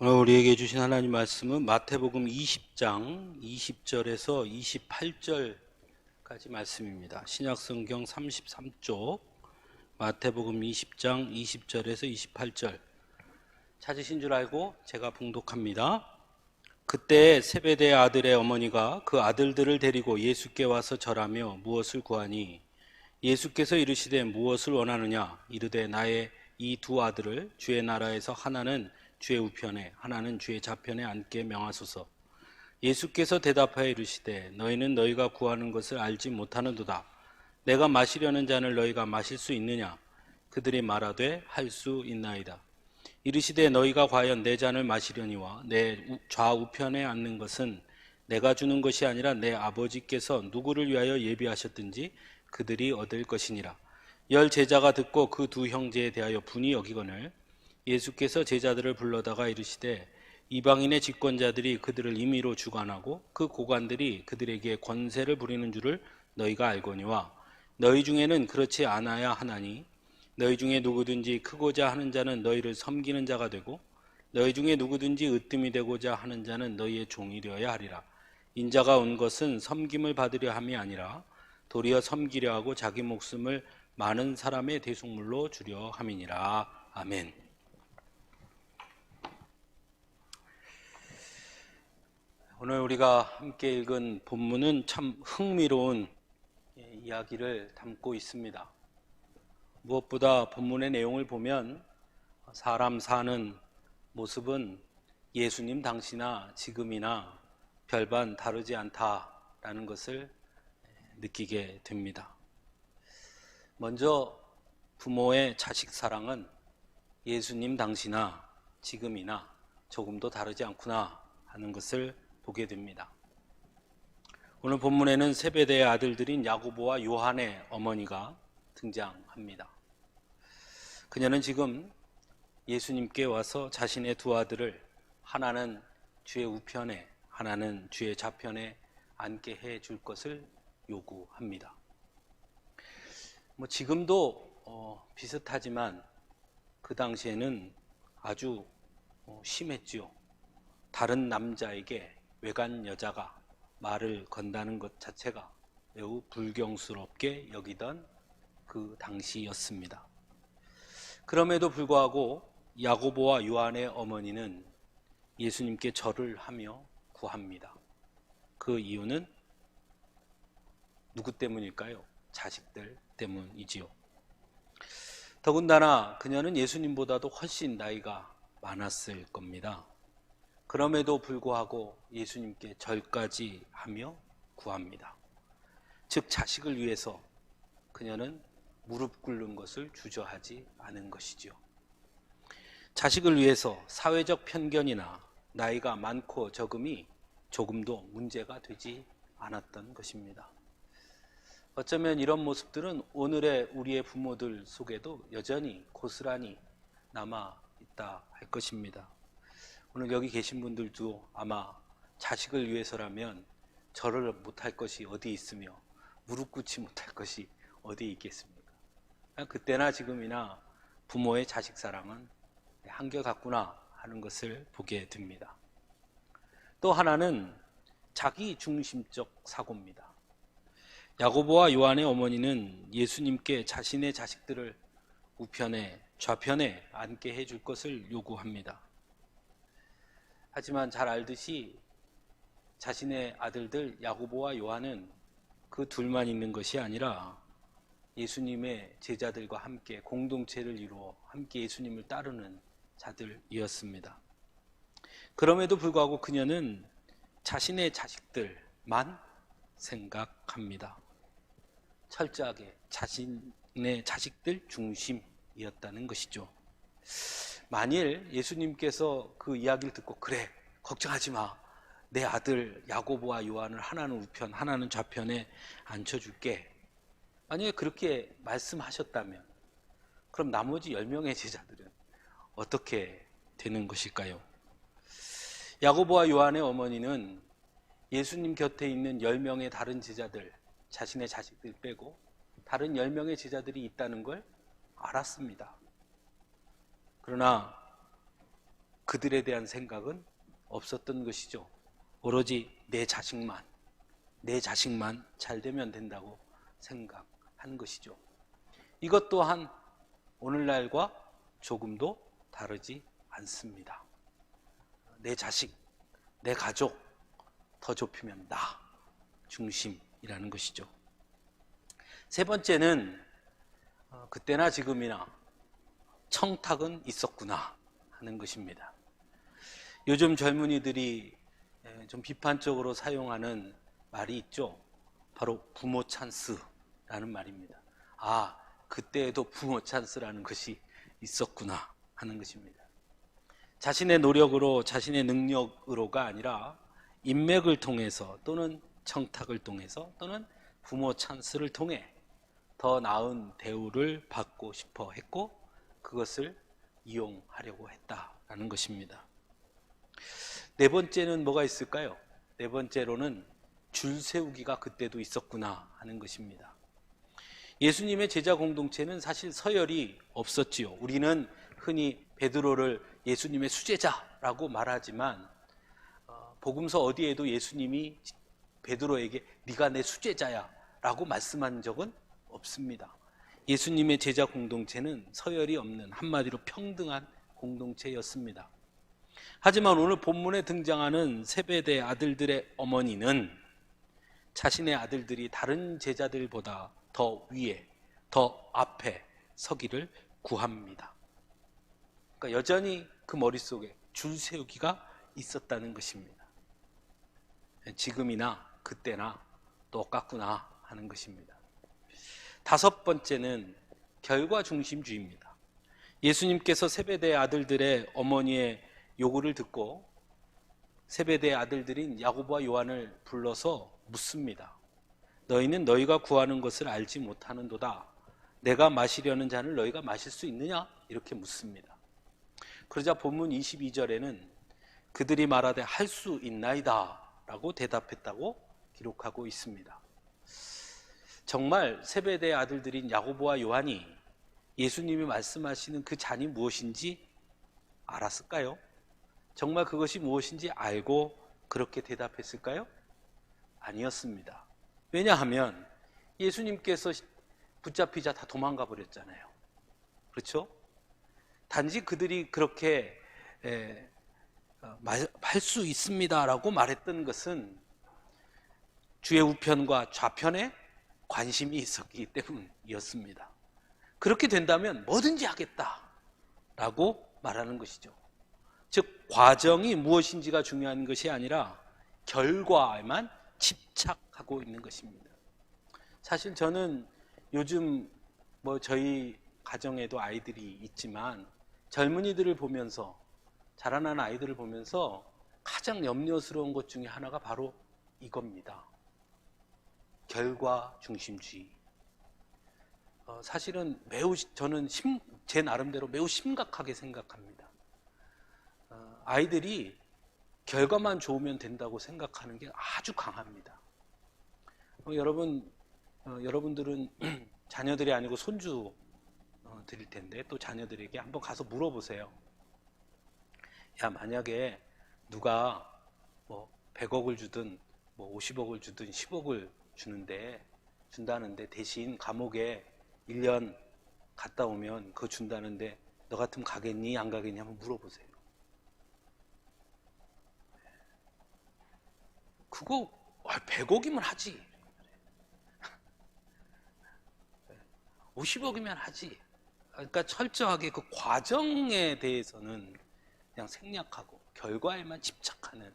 오늘 우리에게 주신 하나님 말씀은 마태복음 20장 20절에서 28절까지 말씀입니다. 신약성경 33쪽 마태복음 20장 20절에서 28절 찾으신 줄 알고 제가 봉독합니다. 그때 세베대의 아들의 어머니가 그 아들들을 데리고 예수께 와서 절하며 무엇을 구하니 예수께서 이르시되 무엇을 원하느냐 이르되 나의 이 두 아들을 주의 나라에서 하나는 주의 우편에 하나는 주의 좌편에 앉게 명하소서. 예수께서 대답하여 이르시되 너희는 너희가 구하는 것을 알지 못하는도다. 내가 마시려는 잔을 너희가 마실 수 있느냐? 그들이 말하되 할 수 있나이다. 이르시되 너희가 과연 내 잔을 마시려니와 내 좌우편에 앉는 것은 내가 주는 것이 아니라 내 아버지께서 누구를 위하여 예비하셨든지 그들이 얻을 것이니라. 열 제자가 듣고 그 두 형제에 대하여 분이 여기거늘 예수께서 제자들을 불러다가 이르시되 이방인의 집권자들이 그들을 임의로 주관하고 그 고관들이 그들에게 권세를 부리는 줄을 너희가 알거니와 너희 중에는 그렇지 않아야 하나니 너희 중에 누구든지 크고자 하는 자는 너희를 섬기는 자가 되고 너희 중에 누구든지 으뜸이 되고자 하는 자는 너희의 종이 되어야 하리라. 인자가 온 것은 섬김을 받으려 함이 아니라 도리어 섬기려 하고 자기 목숨을 많은 사람의 대속물로 주려 함이니라. 아멘. 오늘 우리가 함께 읽은 본문은 참 흥미로운 이야기를 담고 있습니다. 무엇보다 본문의 내용을 보면 사람 사는 모습은 예수님 당시나 지금이나 별반 다르지 않다라는 것을 느끼게 됩니다. 먼저 부모의 자식 사랑은 예수님 당시나 지금이나 조금도 다르지 않구나 하는 것을 보게 됩니다. 오늘 본문에는 세베대의 아들들인 야고보와 요한의 어머니가 등장합니다. 그녀는 지금 예수님께 와서 자신의 두 아들을 하나는 주의 우편에 하나는 주의 좌편에 앉게 해 줄 것을 요구합니다. 지금도 비슷하지만 그 당시에는 아주 심했지요. 다른 남자에게 외간 여자가 말을 건다는 것 자체가 매우 불경스럽게 여기던 그 당시였습니다. 그럼에도 불구하고 야고보와 요한의 어머니는 예수님께 절을 하며 구합니다. 그 이유는 누구 때문일까요? 자식들 때문이지요. 더군다나 그녀는 예수님보다도 훨씬 나이가 많았을 겁니다. 그럼에도 불구하고 예수님께 절까지 하며 구합니다. 즉 자식을 위해서 그녀는 무릎 꿇는 것을 주저하지 않은 것이지요. 자식을 위해서 사회적 편견이나 나이가 많고 적음이 조금도 문제가 되지 않았던 것입니다. 어쩌면 이런 모습들은 오늘의 우리의 부모들 속에도 여전히 고스란히 남아 있다 할 것입니다. 오늘 여기 계신 분들도 아마 자식을 위해서라면 절을 못할 것이 어디 있으며 무릎 꿇지 못할 것이 어디 있겠습니까? 그때나 지금이나 부모의 자식 사랑은 한결같구나 하는 것을 보게 됩니다. 또 하나는 자기 중심적 사고입니다. 야고보와 요한의 어머니는 예수님께 자신의 자식들을 우편에 좌편에 앉게 해줄 것을 요구합니다. 하지만 잘 알듯이 자신의 아들들 야고보와 요한은 그 둘만 있는 것이 아니라 예수님의 제자들과 함께 공동체를 이루어 함께 예수님을 따르는 자들이었습니다. 그럼에도 불구하고 그녀는 자신의 자식들만 생각합니다. 철저하게 자신의 자식들 중심이었다는 것이죠. 만일 예수님께서 그 이야기를 듣고 그래 걱정하지 마, 내 아들 야고보와 요한을 하나는 우편 하나는 좌편에 앉혀줄게, 만약에 그렇게 말씀하셨다면 그럼 나머지 10명의 제자들은 어떻게 되는 것일까요? 야고보와 요한의 어머니는 예수님 곁에 있는 10명의 다른 제자들, 자신의 자식들 빼고 다른 10명의 제자들이 있다는 걸 알았습니다. 그러나 그들에 대한 생각은 없었던 것이죠. 오로지 내 자식만 잘 되면 된다고 생각한 것이죠. 이것 또한 오늘날과 조금도 다르지 않습니다. 내 자식, 내 가족, 더 좁히면 나 중심이라는 것이죠. 세 번째는 그때나 지금이나 청탁은 있었구나 하는 것입니다. 요즘 젊은이들이 좀 비판적으로 사용하는 말이 있죠. 바로 부모 찬스라는 말입니다. 아, 그때에도 부모 찬스라는 것이 있었구나 하는 것입니다. 자신의 노력으로, 자신의 능력으로가 아니라 인맥을 통해서 또는 청탁을 통해서 또는 부모 찬스를 통해 더 나은 대우를 받고 싶어 했고 그것을 이용하려고 했다라는 것입니다. 네 번째는 뭐가 있을까요? 네 번째로는 줄 세우기가 그때도 있었구나 하는 것입니다. 예수님의 제자 공동체는 사실 서열이 없었지요. 우리는 흔히 베드로를 예수님의 수제자라고 말하지만 복음서 어디에도 예수님이 베드로에게 네가 내 수제자야 라고 말씀한 적은 없습니다. 예수님의 제자 공동체는 서열이 없는 한마디로 평등한 공동체였습니다. 하지만 오늘 본문에 등장하는 세베대 아들들의 어머니는 자신의 아들들이 다른 제자들보다 더 위에, 더 앞에 서기를 구합니다. 그러니까 여전히 그 머릿속에 줄 세우기가 있었다는 것입니다. 지금이나 그때나 똑같구나 하는 것입니다. 다섯 번째는 결과 중심주의입니다. 예수님께서 세베대의 아들들의 어머니의 요구를 듣고 세베대의 아들들인 야고보와 요한을 불러서 묻습니다. 너희는 너희가 구하는 것을 알지 못하는도다. 내가 마시려는 잔을 너희가 마실 수 있느냐? 이렇게 묻습니다. 그러자 본문 22절에는 그들이 말하되 할 수 있나이다 라고 대답했다고 기록하고 있습니다. 정말 세베대의 아들들인 야고보와 요한이 예수님이 말씀하시는 그 잔이 무엇인지 알았을까요? 정말 그것이 무엇인지 알고 그렇게 대답했을까요? 아니었습니다. 왜냐하면 예수님께서 붙잡히자 다 도망가 버렸잖아요. 그렇죠? 단지 그들이 그렇게 할 수 있습니다라고 말했던 것은 주의 우편과 좌편에 관심이 있었기 때문이었습니다. 그렇게 된다면 뭐든지 하겠다라고 말하는 것이죠. 즉 과정이 무엇인지가 중요한 것이 아니라 결과에만 집착하고 있는 것입니다. 사실 저는 요즘 저희 가정에도 아이들이 있지만 젊은이들을 보면서 자라나는 아이들을 보면서 가장 염려스러운 것 중에 하나가 바로 이겁니다. 결과 중심주의. 사실은 저는 제 나름대로 매우 심각하게 생각합니다. 아이들이 결과만 좋으면 된다고 생각하는 게 아주 강합니다. 여러분들은 자녀들이 아니고 손주 드릴 텐데 또 자녀들에게 한번 가서 물어보세요. 야, 만약에 누가 100억을 주든 50억을 주든 10억을 준다는데 대신 감옥에 1년 갔다 오면 그거 준다는데 너 같으면 가겠니 안 가겠니 한번 물어보세요. 그거 100억이면 하지. 50억이면 하지. 그러니까 철저하게 그 과정에 대해서는 그냥 생략하고 결과에만 집착하는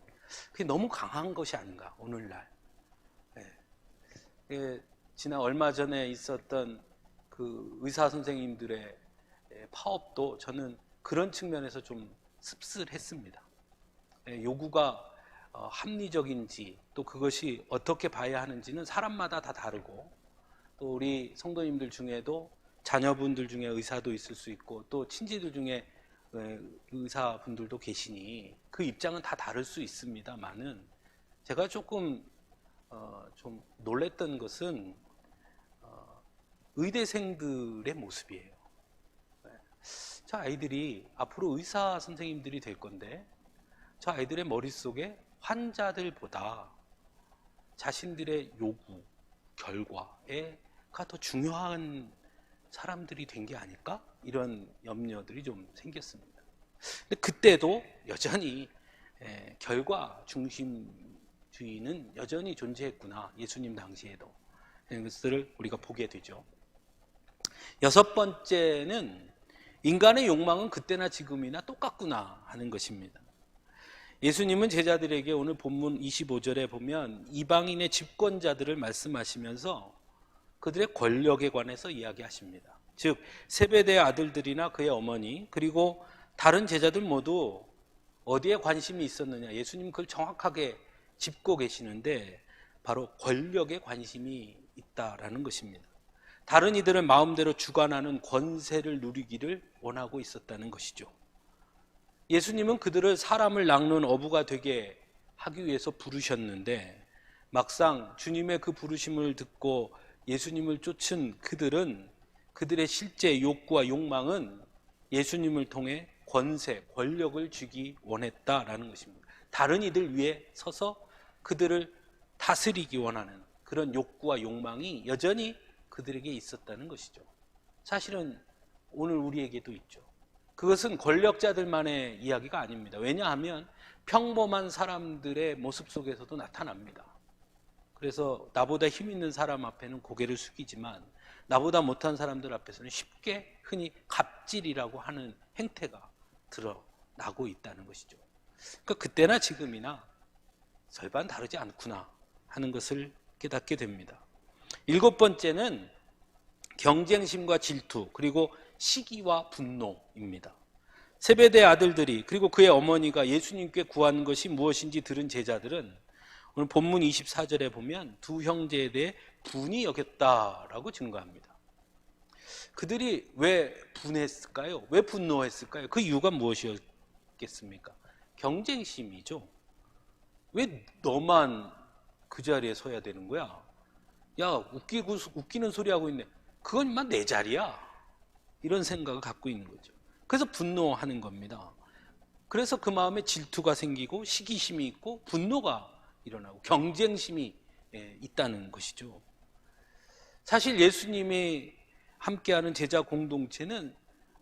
그게 너무 강한 것이 아닌가 오늘날. 지난 얼마 전에 있었던 그 의사 선생님들의 파업도 저는 그런 측면에서 좀 씁쓸했습니다. 요구가 합리적인지 또 그것이 어떻게 봐야 하는지는 사람마다 다 다르고 또 우리 성도님들 중에도 자녀분들 중에 의사도 있을 수 있고 또 친지들 중에 의사분들도 계시니 그 입장은 다 다를 수 있습니다만은 제가 조금 좀 놀랬던 것은 의대생들의 모습이에요. 저 아이들이 앞으로 의사 선생님들이 될 건데 저 아이들의 머릿속에 환자들보다 자신들의 요구, 결과가 더 중요한 사람들이 된 게 아닐까? 이런 염려들이 좀 생겼습니다. 근데 그때도 여전히 결과 중심주의는 여전히 존재했구나. 예수님 당시에도. 이런 것들을 우리가 보게 되죠. 여섯 번째는 인간의 욕망은 그때나 지금이나 똑같구나 하는 것입니다. 예수님은 제자들에게 오늘 본문 25절에 보면 이방인의 집권자들을 말씀하시면서 그들의 권력에 관해서 이야기하십니다. 즉 세베대의 아들들이나 그의 어머니 그리고 다른 제자들 모두 어디에 관심이 있었느냐, 예수님 그걸 정확하게 짚고 계시는데 바로 권력에 관심이 있다라는 것입니다. 다른 이들을 마음대로 주관하는 권세를 누리기를 원하고 있었다는 것이죠. 예수님은 그들을 사람을 낚는 어부가 되게 하기 위해서 부르셨는데 막상 주님의 그 부르심을 듣고 예수님을 쫓은 그들은 그들의 실제 욕구와 욕망은 예수님을 통해 권세, 권력을 주기 원했다라는 것입니다. 다른 이들 위에 서서 그들을 다스리기 원하는 그런 욕구와 욕망이 여전히 그들에게 있었다는 것이죠. 사실은 오늘 우리에게도 있죠. 그것은 권력자들만의 이야기가 아닙니다. 왜냐하면 평범한 사람들의 모습 속에서도 나타납니다. 그래서 나보다 힘 있는 사람 앞에는 고개를 숙이지만 나보다 못한 사람들 앞에서는 쉽게 흔히 갑질이라고 하는 행태가 드러나고 있다는 것이죠. 그러니까 그때나 지금이나 절반 다르지 않구나 하는 것을 깨닫게 됩니다. 일곱 번째는 경쟁심과 질투 그리고 시기와 분노입니다. 세베대의 아들들이 그리고 그의 어머니가 예수님께 구한 것이 무엇인지 들은 제자들은 오늘 본문 24절에 보면 두 형제에 대해 분이 여겼다라고 증거합니다. 그들이 왜 분했을까요? 왜 분노했을까요? 그 이유가 무엇이었겠습니까? 경쟁심이죠. 왜 너만 그 자리에 서야 되는 거야? 야, 웃기는 소리 하고 있네. 그건 인마 내 자리야. 이런 생각을 갖고 있는 거죠. 그래서 분노하는 겁니다. 그래서 그 마음에 질투가 생기고 시기심이 있고 분노가 일어나고 경쟁심이 있다는 것이죠. 사실 예수님이 함께하는 제자 공동체는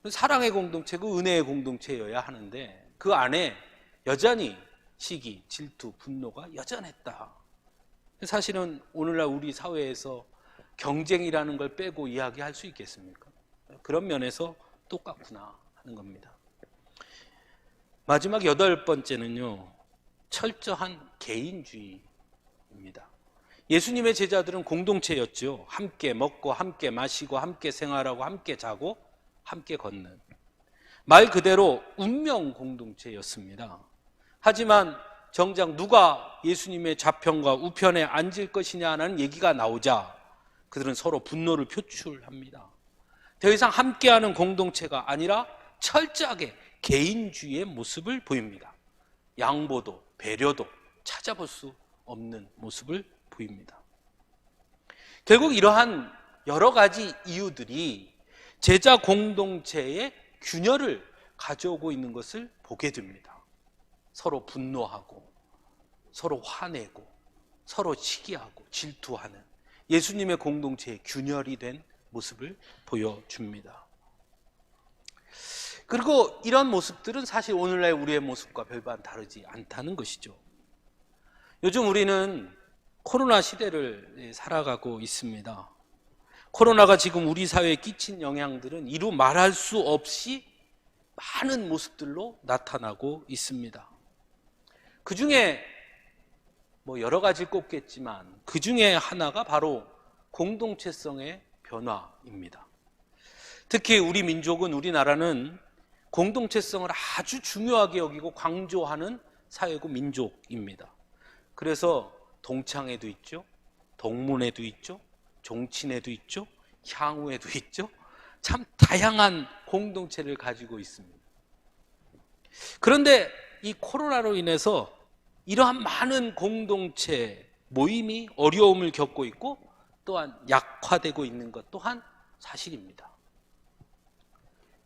사랑의 공동체고 은혜의 공동체여야 하는데 그 안에 여전히 시기, 질투, 분노가 여전했다. 사실은 오늘날 우리 사회에서 경쟁이라는 걸 빼고 이야기할 수 있겠습니까? 그런 면에서 똑같구나 하는 겁니다. 마지막 여덟 번째는요, 철저한 개인주의입니다. 예수님의 제자들은 공동체였죠. 함께 먹고 함께 마시고 함께 생활하고 함께 자고 함께 걷는 말 그대로 운명 공동체였습니다. 하지만 정작 누가 예수님의 좌편과 우편에 앉을 것이냐는 얘기가 나오자 그들은 서로 분노를 표출합니다. 더 이상 함께하는 공동체가 아니라 철저하게 개인주의의 모습을 보입니다. 양보도 배려도 찾아볼 수 없는 모습을 보입니다. 결국 이러한 여러 가지 이유들이 제자 공동체의 균열을 가져오고 있는 것을 보게 됩니다. 서로 분노하고 서로 화내고 서로 시기하고 질투하는 예수님의 공동체의 균열이 된 모습을 보여줍니다. 그리고 이런 모습들은 사실 오늘날 우리의 모습과 별반 다르지 않다는 것이죠. 요즘 우리는 코로나 시대를 살아가고 있습니다. 코로나가 지금 우리 사회에 끼친 영향들은 이루 말할 수 없이 많은 모습들로 나타나고 있습니다. 그 중에 여러 가지를 꼽겠지만 그 중에 하나가 바로 공동체성의 변화입니다. 특히 우리 민족은, 우리나라는 공동체성을 아주 중요하게 여기고 강조하는 사회고 민족입니다. 그래서 동창회도 있죠, 동문회도 있죠, 종친회도 있죠, 향후회도 있죠. 참 다양한 공동체를 가지고 있습니다. 그런데 이 코로나로 인해서 이러한 많은 공동체 모임이 어려움을 겪고 있고 또한 약화되고 있는 것 또한 사실입니다.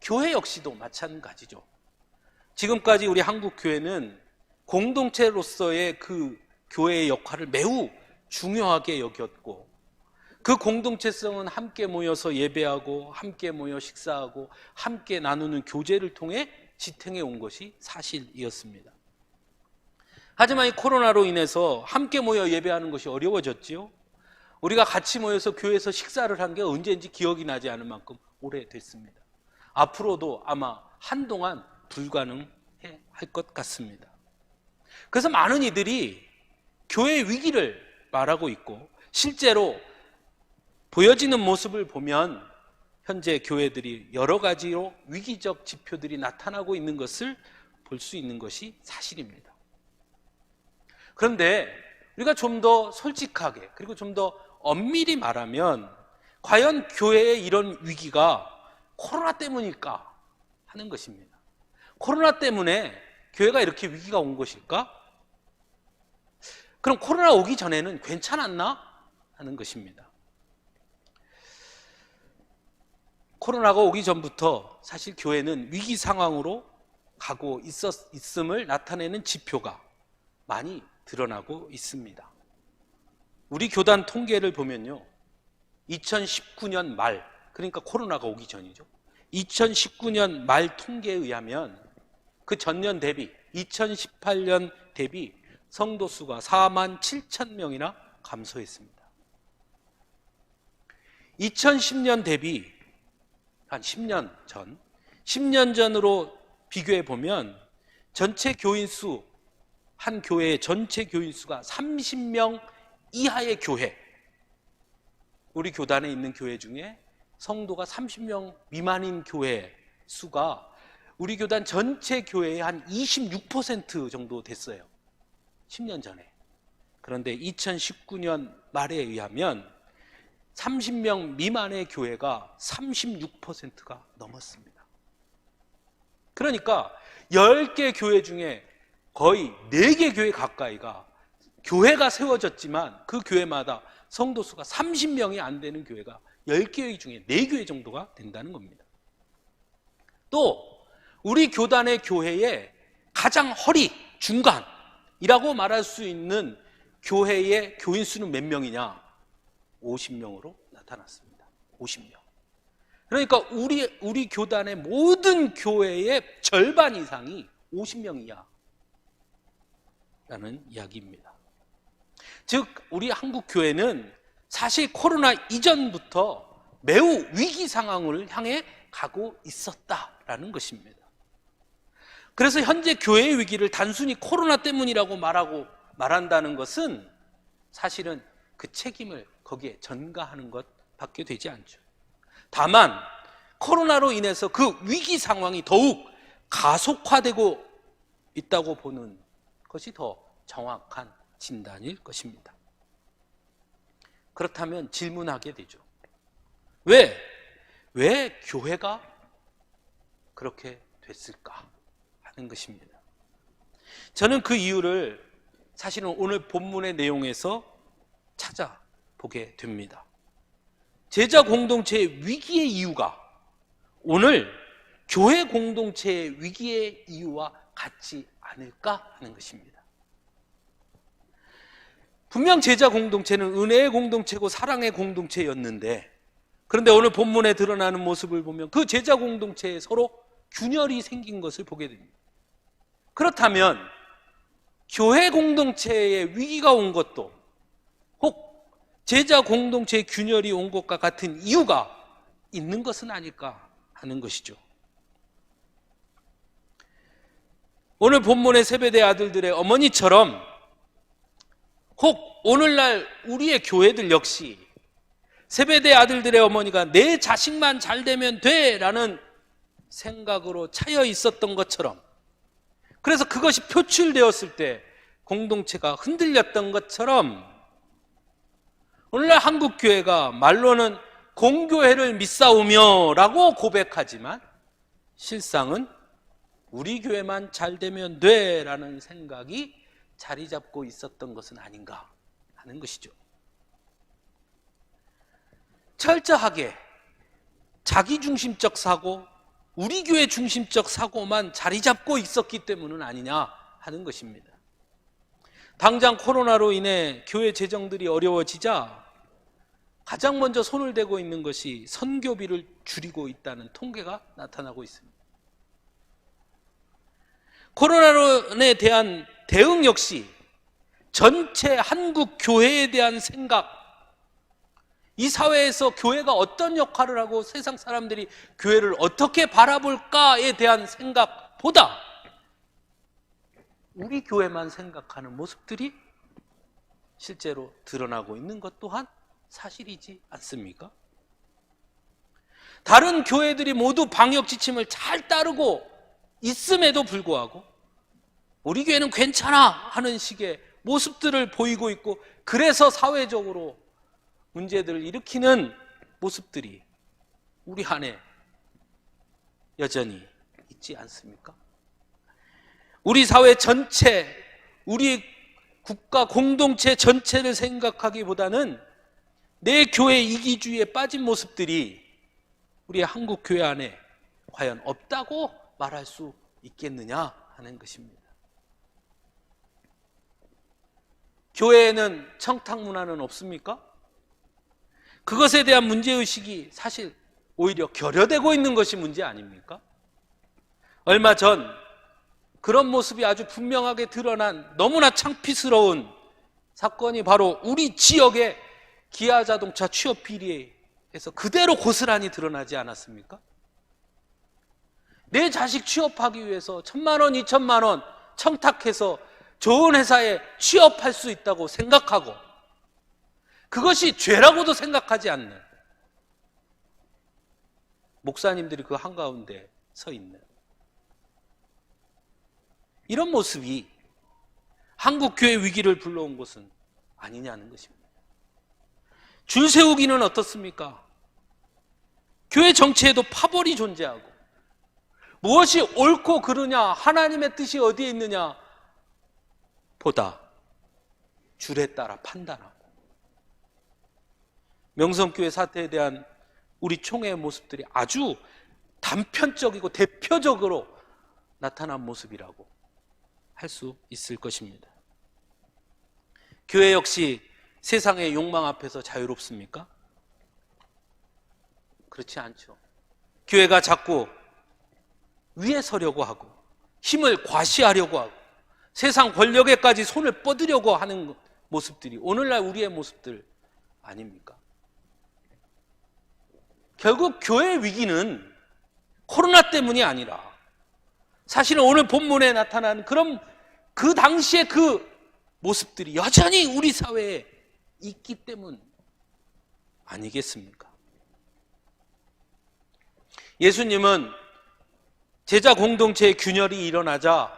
교회 역시도 마찬가지죠. 지금까지 우리 한국 교회는 공동체로서의 그 교회의 역할을 매우 중요하게 여겼고, 그 공동체성은 함께 모여서 예배하고 함께 모여 식사하고 함께 나누는 교제를 통해 지탱해 온 것이 사실이었습니다. 하지만 이 코로나로 인해서 함께 모여 예배하는 것이 어려워졌지요. 우리가 같이 모여서 교회에서 식사를 한 게 언제인지 기억이 나지 않을 만큼 오래됐습니다. 앞으로도 아마 한동안 불가능할 것 같습니다. 그래서 많은 이들이 교회의 위기를 말하고 있고, 실제로 보여지는 모습을 보면 현재 교회들이 여러 가지로 위기적 지표들이 나타나고 있는 것을 볼 수 있는 것이 사실입니다. 그런데 우리가 좀 더 솔직하게, 그리고 좀 더 엄밀히 말하면 과연 교회의 이런 위기가 코로나 때문일까 하는 것입니다. 코로나 때문에 교회가 이렇게 위기가 온 것일까? 그럼 코로나 오기 전에는 괜찮았나 하는 것입니다. 코로나가 오기 전부터 사실 교회는 위기 상황으로 가고 있음을 나타내는 지표가 많이 드러나고 있습니다. 우리 교단 통계를 보면요, 2019년 말, 그러니까 코로나가 오기 전이죠. 2019년 말 통계에 의하면 그 전년 대비 2018년 대비 성도 수가 4만 7천 명이나 감소했습니다. 2010년 대비 한 10년 전으로 비교해 보면 전체 교인 수, 한 교회의 전체 교인 수가 30명 이하의 교회, 우리 교단에 있는 교회 중에 성도가 30명 미만인 교회 수가 우리 교단 전체 교회의 한 26% 정도 됐어요. 10년 전에. 그런데 2019년 말에 의하면 30명 미만의 교회가 36%가 넘었습니다. 그러니까 10개 교회 중에 거의 4개 교회 가까이가 교회가 세워졌지만 그 교회마다 성도 수가 30명이 안 되는 교회가 10개 중에 4교회 정도가 된다는 겁니다. 또 우리 교단의 교회의 가장 허리, 중간이라고 말할 수 있는 교회의 교인 수는 몇 명이냐? 50명으로 나타났습니다. 50명. 그러니까 우리 교단의 모든 교회의 절반 이상이 50명이야 라는 이야기입니다. 즉 우리 한국 교회는 사실 코로나 이전부터 매우 위기 상황을 향해 가고 있었다라는 것입니다. 그래서 현재 교회의 위기를 단순히 코로나 때문이라고 말한다는 것은 사실은 그 책임을 거기에 전가하는 것밖에 되지 않죠. 다만 코로나로 인해서 그 위기 상황이 더욱 가속화되고 있다고 보는 것이 더 정확한 진단일 것입니다. 그렇다면 질문하게 되죠. 왜 교회가 그렇게 됐을까 하는 것입니다. 저는 그 이유를 사실은 오늘 본문의 내용에서 찾아보게 됩니다. 제자 공동체의 위기의 이유가 오늘 교회 공동체의 위기의 이유와 같지 않을까 하는 것입니다. 분명 제자 공동체는 은혜의 공동체고 사랑의 공동체였는데, 그런데 오늘 본문에 드러나는 모습을 보면 그 제자 공동체에 서로 균열이 생긴 것을 보게 됩니다. 그렇다면 교회 공동체의 위기가 온 것도 혹 제자 공동체의 균열이 온 것과 같은 이유가 있는 것은 아닐까 하는 것이죠. 오늘 본문의 세베대 아들들의 어머니처럼 혹 오늘날 우리의 교회들 역시 세베대 아들들의 어머니가 내 자식만 잘 되면 돼 라는 생각으로 차여 있었던 것처럼, 그래서 그것이 표출되었을 때 공동체가 흔들렸던 것처럼 오늘날 한국교회가 말로는 공교회를 믿사오며 라고 고백하지만 실상은 우리 교회만 잘 되면 돼 라는 생각이 자리 잡고 있었던 것은 아닌가 하는 것이죠. 철저하게 자기중심적 사고, 우리 교회 중심적 사고만 자리 잡고 있었기 때문은 아니냐 하는 것입니다. 당장 코로나로 인해 교회 재정들이 어려워지자 가장 먼저 손을 대고 있는 것이 선교비를 줄이고 있다는 통계가 나타나고 있습니다. 코로나에 대한 대응 역시 전체 한국 교회에 대한 생각, 이 사회에서 교회가 어떤 역할을 하고 세상 사람들이 교회를 어떻게 바라볼까에 대한 생각보다 우리 교회만 생각하는 모습들이 실제로 드러나고 있는 것 또한 사실이지 않습니까? 다른 교회들이 모두 방역 지침을 잘 따르고 있음에도 불구하고 우리 교회는 괜찮아 하는 식의 모습들을 보이고 있고, 그래서 사회적으로 문제들을 일으키는 모습들이 우리 안에 여전히 있지 않습니까? 우리 사회 전체, 우리 국가 공동체 전체를 생각하기보다는 내 교회 이기주의에 빠진 모습들이 우리 한국 교회 안에 과연 없다고 말할 수 있겠느냐 하는 것입니다. 교회에는 청탁 문화는 없습니까? 그것에 대한 문제의식이 사실 오히려 결여되고 있는 것이 문제 아닙니까? 얼마 전 그런 모습이 아주 분명하게 드러난 너무나 창피스러운 사건이 바로 우리 지역의 기아자동차 취업 비리에서 그대로 고스란히 드러나지 않았습니까? 내 자식 취업하기 위해서 1,000만 원, 2,000만 원 청탁해서 좋은 회사에 취업할 수 있다고 생각하고 그것이 죄라고도 생각하지 않는 목사님들이 그 한가운데 서 있는 이런 모습이 한국 교회 위기를 불러온 것은 아니냐는 것입니다. 줄 세우기는 어떻습니까? 교회 정치에도 파벌이 존재하고 무엇이 옳고 그르냐, 하나님의 뜻이 어디에 있느냐 보다 줄에 따라 판단하고, 명성교회 사태에 대한 우리 총회의 모습들이 아주 단편적이고 대표적으로 나타난 모습이라고 할 수 있을 것입니다. 교회 역시 세상의 욕망 앞에서 자유롭습니까? 그렇지 않죠. 교회가 자꾸 위에 서려고 하고 힘을 과시하려고 하고 세상 권력에까지 손을 뻗으려고 하는 모습들이 오늘날 우리의 모습들 아닙니까? 결국 교회 위기는 코로나 때문이 아니라 사실은 오늘 본문에 나타난 그런 그 당시의 그 모습들이 여전히 우리 사회에 있기 때문 아니겠습니까? 예수님은 제자 공동체의 균열이 일어나자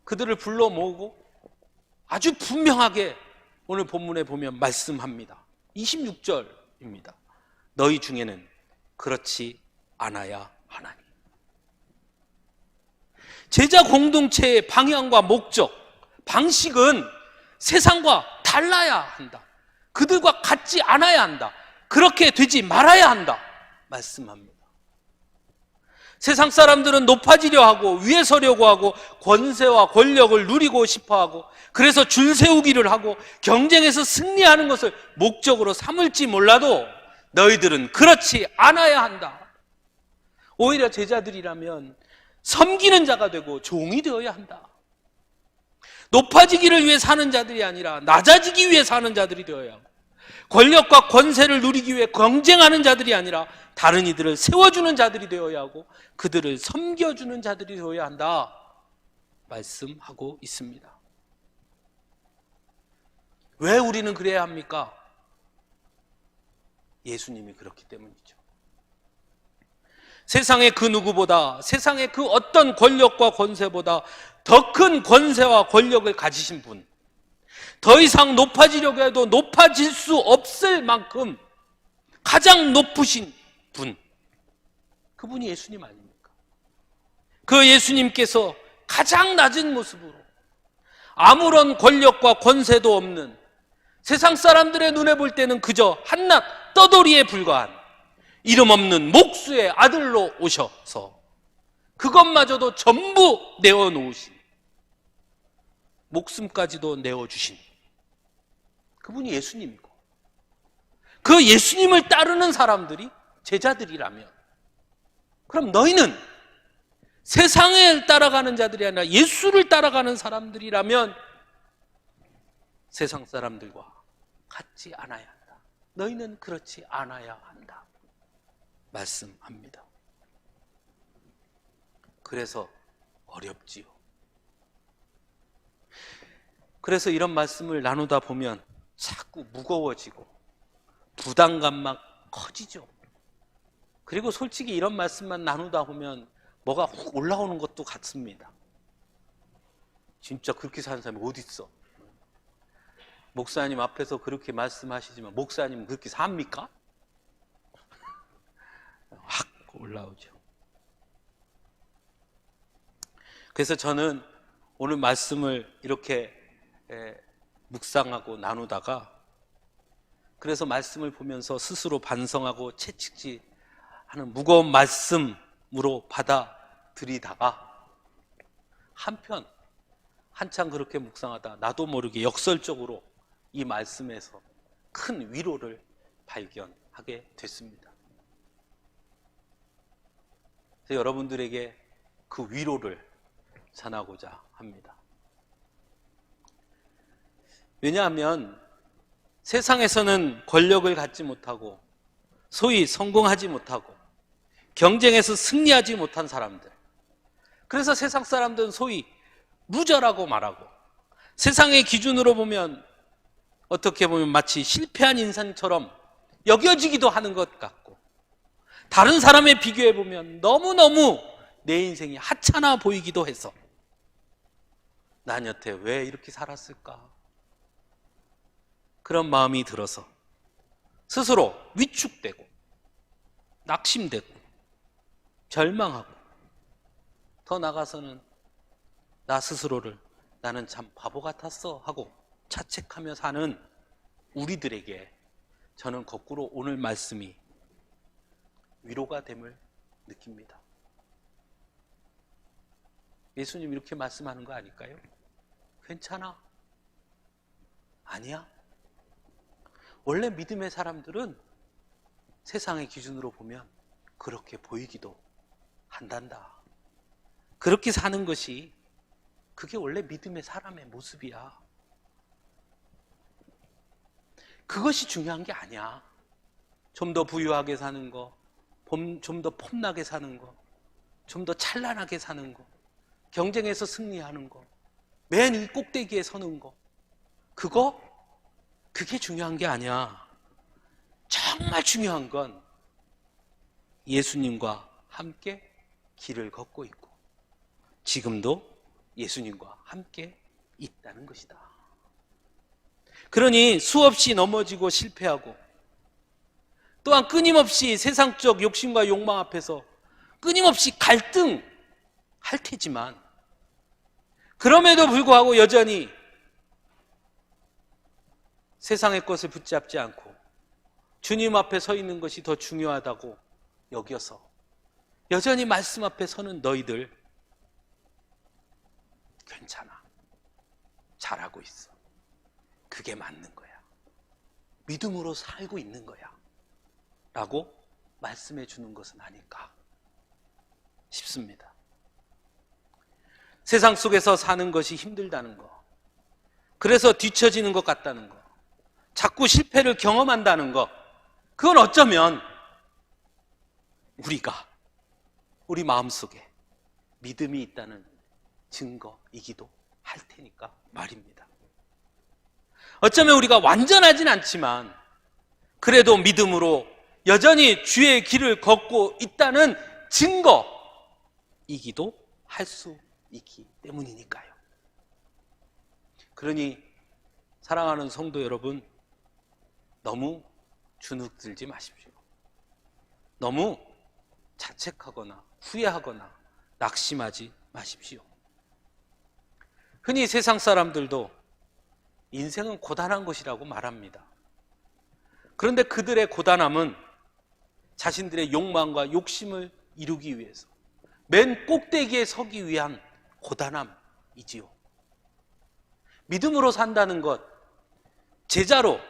그들을 불러 모으고 아주 분명하게 오늘 본문에 보면 말씀합니다. 26절입니다. 너희 중에는 그렇지 않아야 하나니. 제자 공동체의 방향과 목적, 방식은 세상과 달라야 한다. 그들과 같지 않아야 한다. 그렇게 되지 말아야 한다. 말씀합니다. 세상 사람들은 높아지려 하고 위에 서려고 하고 권세와 권력을 누리고 싶어 하고 그래서 줄 세우기를 하고 경쟁에서 승리하는 것을 목적으로 삼을지 몰라도 너희들은 그렇지 않아야 한다. 오히려 제자들이라면 섬기는 자가 되고 종이 되어야 한다. 높아지기를 위해 사는 자들이 아니라 낮아지기 위해 사는 자들이 되어야 하고 권력과 권세를 누리기 위해 경쟁하는 자들이 아니라 다른 이들을 세워주는 자들이 되어야 하고 그들을 섬겨주는 자들이 되어야 한다 말씀하고 있습니다. 왜 우리는 그래야 합니까? 예수님이 그렇기 때문이죠. 세상의 그 누구보다, 세상의 그 어떤 권력과 권세보다 더 큰 권세와 권력을 가지신 분, 더 이상 높아지려고 해도 높아질 수 없을 만큼 가장 높으신 분, 그분이 예수님 아닙니까? 그 예수님께서 가장 낮은 모습으로 아무런 권력과 권세도 없는 세상 사람들의 눈에 볼 때는 그저 한낱 떠돌이에 불과한 이름 없는 목수의 아들로 오셔서 그것마저도 전부 내어놓으신, 목숨까지도 내어주신 그분이 예수님이고, 그 예수님을 따르는 사람들이 제자들이라면, 그럼 너희는 세상을 따라가는 자들이 아니라 예수를 따라가는 사람들이라면 세상 사람들과 같지 않아야 한다. 너희는 그렇지 않아야 한다 말씀합니다. 그래서 어렵지요. 그래서 이런 말씀을 나누다 보면 자꾸 무거워지고 부담감만 커지죠. 그리고 솔직히 이런 말씀만 나누다 보면 뭐가 훅 올라오는 것도 같습니다. 진짜 그렇게 사는 사람이 어디 있어? 목사님 앞에서 그렇게 말씀하시지만 목사님은 그렇게 삽니까? 확 올라오죠. 그래서 저는 오늘 말씀을 이렇게 묵상하고 나누다가, 그래서 말씀을 보면서 스스로 반성하고 채찍질하는 무거운 말씀으로 받아들이다가 한편 한참 그렇게 묵상하다 나도 모르게 역설적으로 이 말씀에서 큰 위로를 발견하게 됐습니다. 그래서 여러분들에게 그 위로를 전하고자 합니다. 왜냐하면 세상에서는 권력을 갖지 못하고 소위 성공하지 못하고 경쟁에서 승리하지 못한 사람들, 그래서 세상 사람들은 소위 무저라고 말하고, 세상의 기준으로 보면 어떻게 보면 마치 실패한 인생처럼 여겨지기도 하는 것 같고, 다른 사람에 비교해 보면 너무너무 내 인생이 하찮아 보이기도 해서 난 여태 왜 이렇게 살았을까? 그런 마음이 들어서 스스로 위축되고 낙심되고 절망하고, 더 나아가서는 나 스스로를 나는 참 바보 같았어 하고 자책하며 사는 우리들에게 저는 거꾸로 오늘 말씀이 위로가 됨을 느낍니다. 예수님 이렇게 말씀하는 거 아닐까요? 괜찮아. 아니야. 원래 믿음의 사람들은 세상의 기준으로 보면 그렇게 보이기도 한단다. 그렇게 사는 것이 그게 원래 믿음의 사람의 모습이야. 그것이 중요한 게 아니야. 좀 더 부유하게 사는 거, 좀 더 폼나게 사는 거, 좀 더 찬란하게 사는 거, 경쟁에서 승리하는 거, 맨 이 꼭대기에 서는 거, 그게 중요한 게 아니야. 정말 중요한 건 예수님과 함께 길을 걷고 있고 지금도 예수님과 함께 있다는 것이다. 그러니 수없이 넘어지고 실패하고, 또한 끊임없이 세상적 욕심과 욕망 앞에서 끊임없이 갈등할 테지만, 그럼에도 불구하고 여전히 세상의 것을 붙잡지 않고 주님 앞에 서 있는 것이 더 중요하다고 여겨서 여전히 말씀 앞에 서는 너희들, 괜찮아. 잘하고 있어. 그게 맞는 거야. 믿음으로 살고 있는 거야. 라고 말씀해 주는 것은 아닐까 싶습니다. 세상 속에서 사는 것이 힘들다는 거, 그래서 뒤처지는 것 같다는 거, 자꾸 실패를 경험한다는 거, 그건 어쩌면 우리 마음속에 믿음이 있다는 증거이기도 할 테니까 말입니다. 어쩌면 우리가 완전하진 않지만 그래도 믿음으로 여전히 주의 길을 걷고 있다는 증거이기도 할 수 있기 때문이니까요. 그러니 사랑하는 성도 여러분, 너무 주눅들지 마십시오. 너무 자책하거나 후회하거나 낙심하지 마십시오. 흔히 세상 사람들도 인생은 고단한 것이라고 말합니다. 그런데 그들의 고단함은 자신들의 욕망과 욕심을 이루기 위해서 맨 꼭대기에 서기 위한 고단함이지요. 믿음으로 산다는 것, 제자로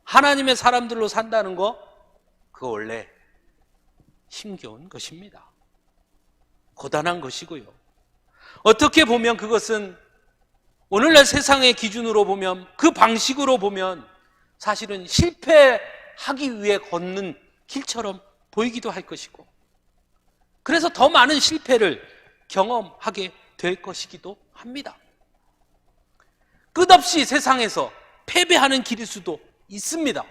하나님의 사람들로 산다는 거, 그거 원래 힘겨운 것입니다. 고단한 것이고요. 어떻게 보면 그것은 오늘날 세상의 기준으로 보면, 그 방식으로 보면 사실은 실패하기 위해 걷는 길처럼 보이기도 할 것이고, 그래서 더 많은 실패를 경험하게 될 것이기도 합니다. 끝없이 세상에서 패배하는 길일 수도 있습니다.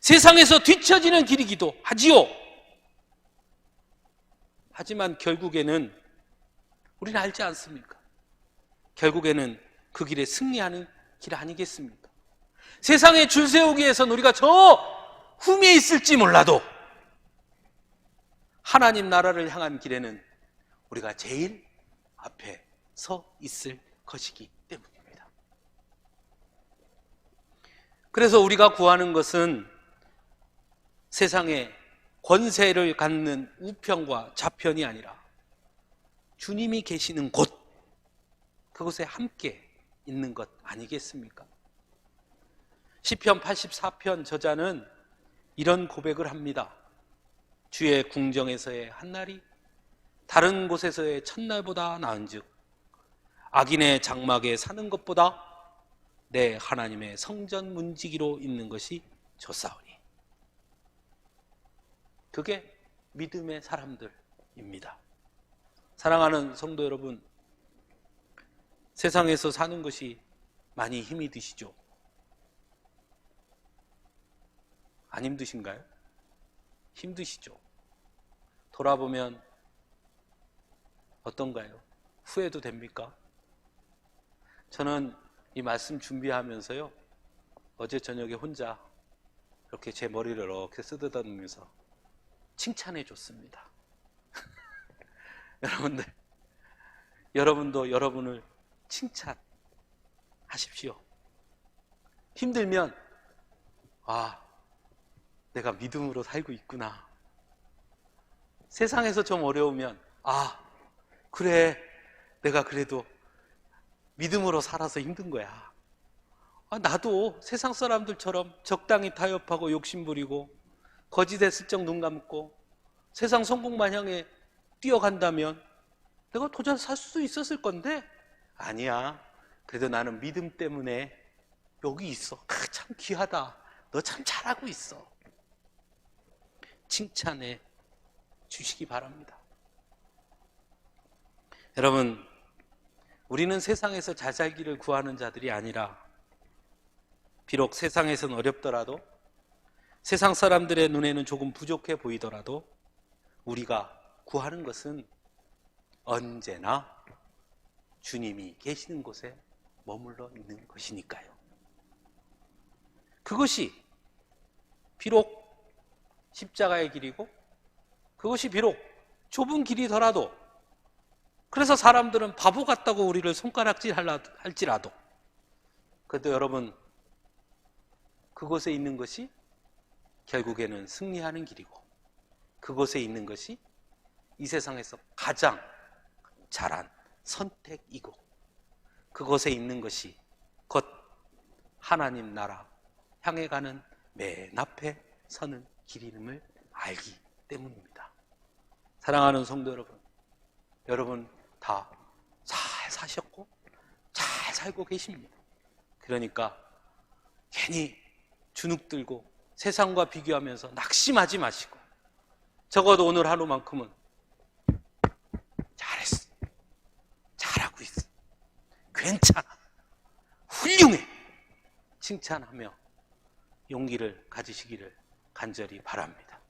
세상에서 뒤처지는 길이기도 하지요. 하지만 결국에는 우리는 알지 않습니까? 결국에는 그 길에 승리하는 길 아니겠습니까? 세상에 줄 세우기 위해서는 우리가 저 흠에 있을지 몰라도 하나님 나라를 향한 길에는 우리가 제일 앞에 서 있을 것이기 때문입니다. 그래서 우리가 구하는 것은 세상에 권세를 갖는 우편과 좌편이 아니라 주님이 계시는 곳, 그곳에 함께 있는 것 아니겠습니까? 시편 84편 저자는 이런 고백을 합니다. 주의 궁정에서의 한날이 다른 곳에서의 첫날보다 나은즉 악인의 장막에 사는 것보다 내 하나님의 성전 문지기로 있는 것이 좋사오니. 그게 믿음의 사람들입니다. 사랑하는 성도 여러분, 세상에서 사는 것이 많이 힘이 드시죠? 안 힘드신가요? 힘드시죠? 돌아보면 어떤가요? 후회도 됩니까? 저는 이 말씀 준비하면서요, 어제 저녁에 혼자 이렇게 제 머리를 이렇게 쓰다듬으면서 칭찬해 줬습니다. 여러분도 여러분을 칭찬하십시오. 힘들면 내가 믿음으로 살고 있구나. 세상에서 좀 어려우면 그래, 내가 그래도 믿음으로 살아서 힘든 거야. 나도 세상 사람들처럼 적당히 타협하고 욕심부리고 거짓에 슬쩍 눈 감고 세상 성공만 향해 뛰어간다면 내가 도저히 살 수 있었을 건데, 아니야. 그래도 나는 믿음 때문에 여기 있어. 참 귀하다. 너 참 잘하고 있어. 칭찬해 주시기 바랍니다. 여러분, 우리는 세상에서 잘 살기를 구하는 자들이 아니라, 비록 세상에서는 어렵더라도, 세상 사람들의 눈에는 조금 부족해 보이더라도 우리가 구하는 것은 언제나 주님이 계시는 곳에 머물러 있는 것이니까요. 그것이 비록 십자가의 길이고, 그것이 비록 좁은 길이더라도, 그래서 사람들은 바보 같다고 우리를 손가락질 할지라도, 그래도 여러분, 그곳에 있는 것이 결국에는 승리하는 길이고, 그곳에 있는 것이 이 세상에서 가장 잘한 선택이고, 그곳에 있는 것이 곧 하나님 나라 향해 가는 맨 앞에 서는 길임을 알기 때문입니다. 사랑하는 성도 여러분, 여러분 다 잘 사셨고 잘 살고 계십니다. 그러니까 괜히 주눅 들고 세상과 비교하면서 낙심하지 마시고, 적어도 오늘 하루만큼은 잘했어, 잘하고 있어, 괜찮아, 훌륭해, 칭찬하며 용기를 가지시기를 간절히 바랍니다.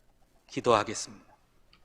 기도하겠습니다.